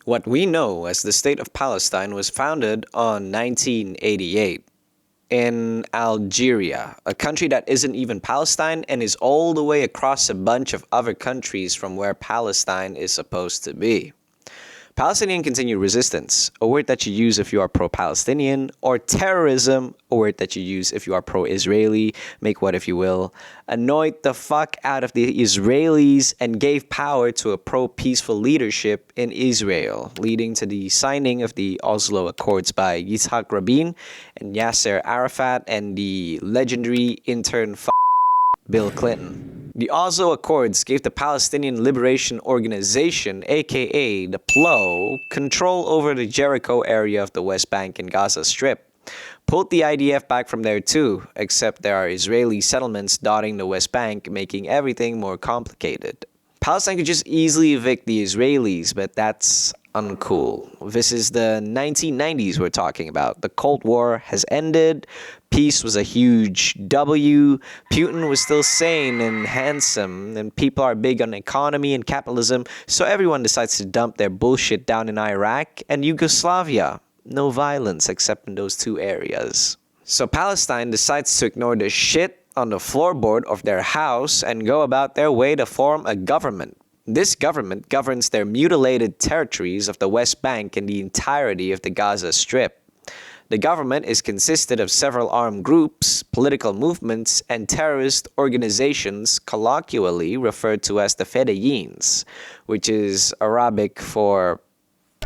What we know as the State of Palestine was founded on 1988 in Algeria, a country that isn't even Palestine and is all the way across a bunch of other countries from where Palestine is supposed to be. Palestinian continued resistance, a word that you use if you are pro-Palestinian, or terrorism, a word that you use if you are pro-Israeli, make what if you will, annoyed the fuck out of the Israelis and gave power to a pro-peaceful leadership in Israel, leading to the signing of the Oslo Accords by Yitzhak Rabin and Yasser Arafat and the legendary intern Bill Clinton. The Oslo Accords gave the Palestinian Liberation Organization, aka the PLO, control over the Jericho area of the West Bank and Gaza Strip. Pulled the IDF back from there too, except there are Israeli settlements dotting the West Bank, making everything more complicated. Palestine could just easily evict the Israelis, but that's uncool. This is the 1990s we're talking about. The Cold War has ended. Peace was a huge W. Putin was still sane and handsome, and people are big on economy and capitalism, so everyone decides to dump their bullshit down in Iraq and Yugoslavia. No violence except in those two areas. So Palestine decides to ignore the shit on the floorboard of their house and go about their way to form a government. This government governs their mutilated territories of the West Bank and the entirety of the Gaza Strip. The government is consisted of several armed groups, political movements, and terrorist organizations colloquially referred to as the Fedayins, which is Arabic for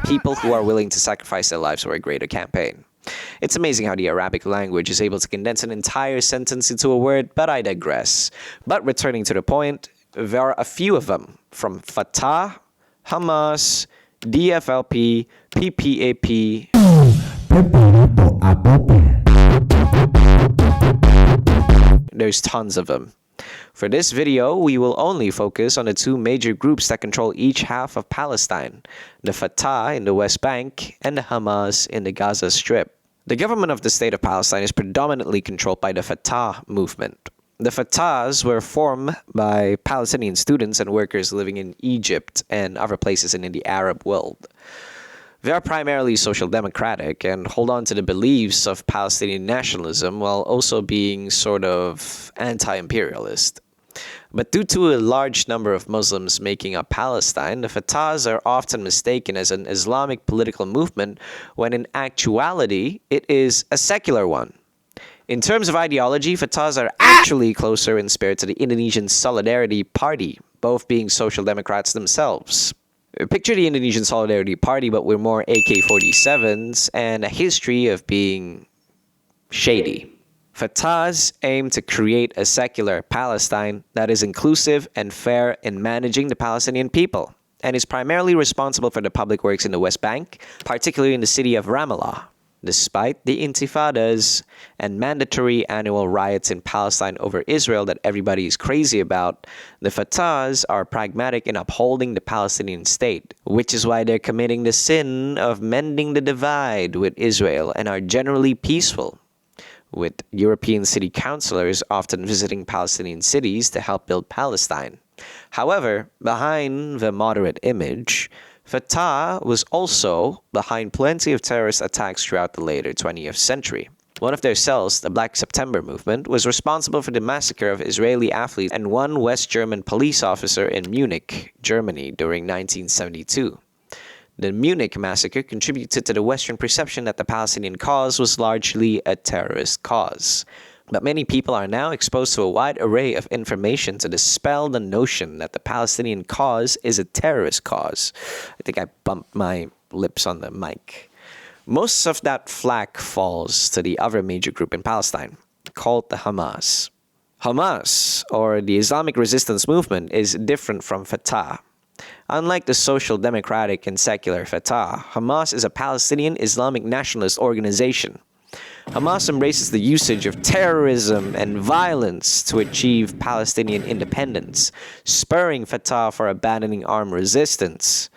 people who are willing to sacrifice their lives for a greater campaign. It's amazing how the Arabic language is able to condense an entire sentence into a word, but I digress. But returning to the point, there are a few of them, from Fatah, Hamas, DFLP, PPAP, there's tons of them. For this video, we will only focus on the two major groups that control each half of Palestine, the Fatah in the West Bank and the Hamas in the Gaza Strip. The government of the State of Palestine is predominantly controlled by the Fatah movement. The Fatahs were formed by Palestinian students and workers living in Egypt and other places in the Arab world. They are primarily social democratic and hold on to the beliefs of Palestinian nationalism while also being sort of anti-imperialist. But due to a large number of Muslims making up Palestine, the Fatahs are often mistaken as an Islamic political movement when in actuality it is a secular one. In terms of ideology, Fatahs are actually closer in spirit to the Indonesian Solidarity Party, both being social democrats themselves. Picture the Indonesian Solidarity Party, but with more AK-47s and a history of being shady. Fatahs aim to create a secular Palestine that is inclusive and fair in managing the Palestinian people, and is primarily responsible for the public works in the West Bank, particularly in the city of Ramallah. Despite the intifadas and mandatory annual riots in Palestine over Israel that everybody is crazy about, the Fatahs are pragmatic in upholding the Palestinian state, which is why they're committing the sin of mending the divide with Israel and are generally peaceful, with European city councillors often visiting Palestinian cities to help build Palestine. However, behind the moderate image, Fatah was also behind plenty of terrorist attacks throughout the later 20th century. One of their cells, the Black September movement, was responsible for the massacre of Israeli athletes and one West German police officer in Munich, Germany during 1972. The Munich massacre contributed to the Western perception that the Palestinian cause was largely a terrorist cause. But many people are now exposed to a wide array of information to dispel the notion that the Palestinian cause is a terrorist cause. I think I bumped my lips on the mic. Most of that flack falls to the other major group in Palestine, called the Hamas. Hamas, or the Islamic Resistance Movement, is different from Fatah. Unlike the social democratic and secular Fatah, Hamas is a Palestinian Islamic nationalist organization. Hamas embraces the usage of terrorism and violence to achieve Palestinian independence, spurring Fatah for abandoning armed resistance.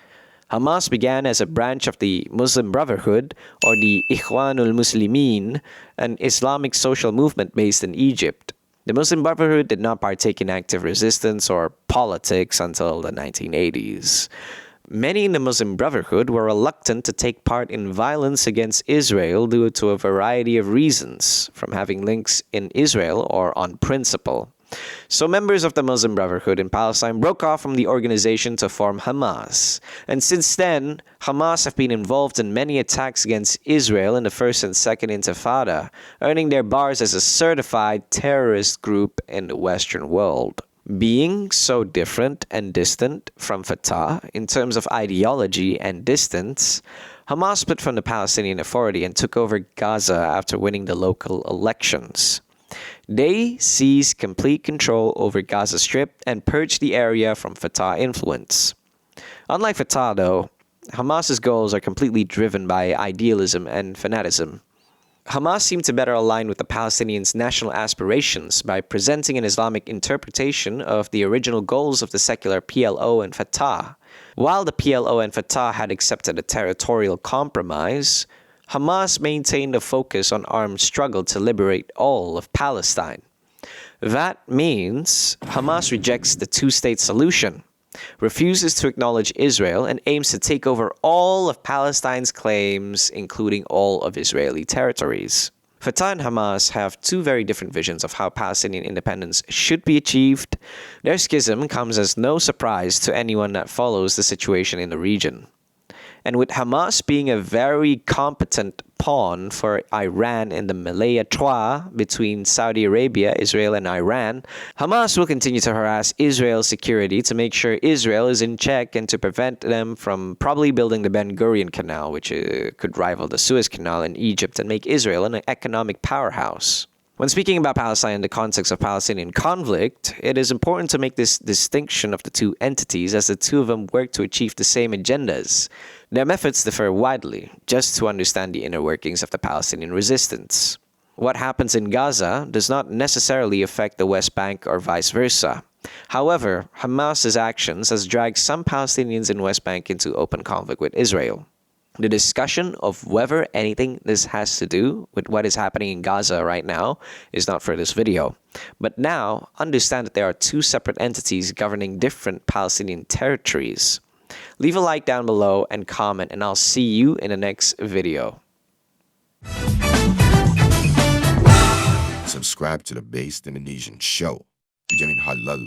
Hamas began as a branch of the Muslim Brotherhood, or the Ikhwanul Muslimin, an Islamic social movement based in Egypt. The Muslim Brotherhood did not partake in active resistance or politics until the 1980s. Many in the Muslim Brotherhood were reluctant to take part in violence against Israel due to a variety of reasons, from having links in Israel or on principle. So members of the Muslim Brotherhood in Palestine broke off from the organization to form Hamas. And since then, Hamas have been involved in many attacks against Israel in the First and Second Intifada, earning their bars as a certified terrorist group in the Western world. Being so different and distant from Fatah in terms of ideology and distance, Hamas split from the Palestinian Authority and took over Gaza after winning the local elections. They seized complete control over Gaza Strip and purged the area from Fatah influence. Unlike Fatah, though, Hamas's goals are completely driven by idealism and fanaticism. Hamas seemed to better align with the Palestinians' national aspirations by presenting an Islamic interpretation of the original goals of the secular PLO and Fatah. While the PLO and Fatah had accepted a territorial compromise, Hamas maintained a focus on armed struggle to liberate all of Palestine. That means Hamas rejects the two-state solution, refuses to acknowledge Israel, and aims to take over all of Palestine's claims, including all of Israeli territories. Fatah and Hamas have two very different visions of how Palestinian independence should be achieved. Their schism comes as no surprise to anyone that follows the situation in the region. And with Hamas being a very competent pawn for Iran in the Malaya Trois between Saudi Arabia, Israel, and Iran, Hamas will continue to harass Israel's security to make sure Israel is in check and to prevent them from probably building the Ben Gurion Canal, which could rival the Suez Canal in Egypt and make Israel an economic powerhouse. When speaking about Palestine in the context of Palestinian conflict, it is important to make this distinction of the two entities as the two of them work to achieve the same agendas. Their methods differ widely, just to understand the inner workings of the Palestinian resistance. What happens in Gaza does not necessarily affect the West Bank or vice versa. However, Hamas's actions has dragged some Palestinians in West Bank into open conflict with Israel. The discussion of whether anything this has to do with what is happening in Gaza right now is not for this video. But now, understand that there are two separate entities governing different Palestinian territories. Leave a like down below and comment, and I'll see you in the next video. Subscribe to the Based Indonesian Show. Dijamin halal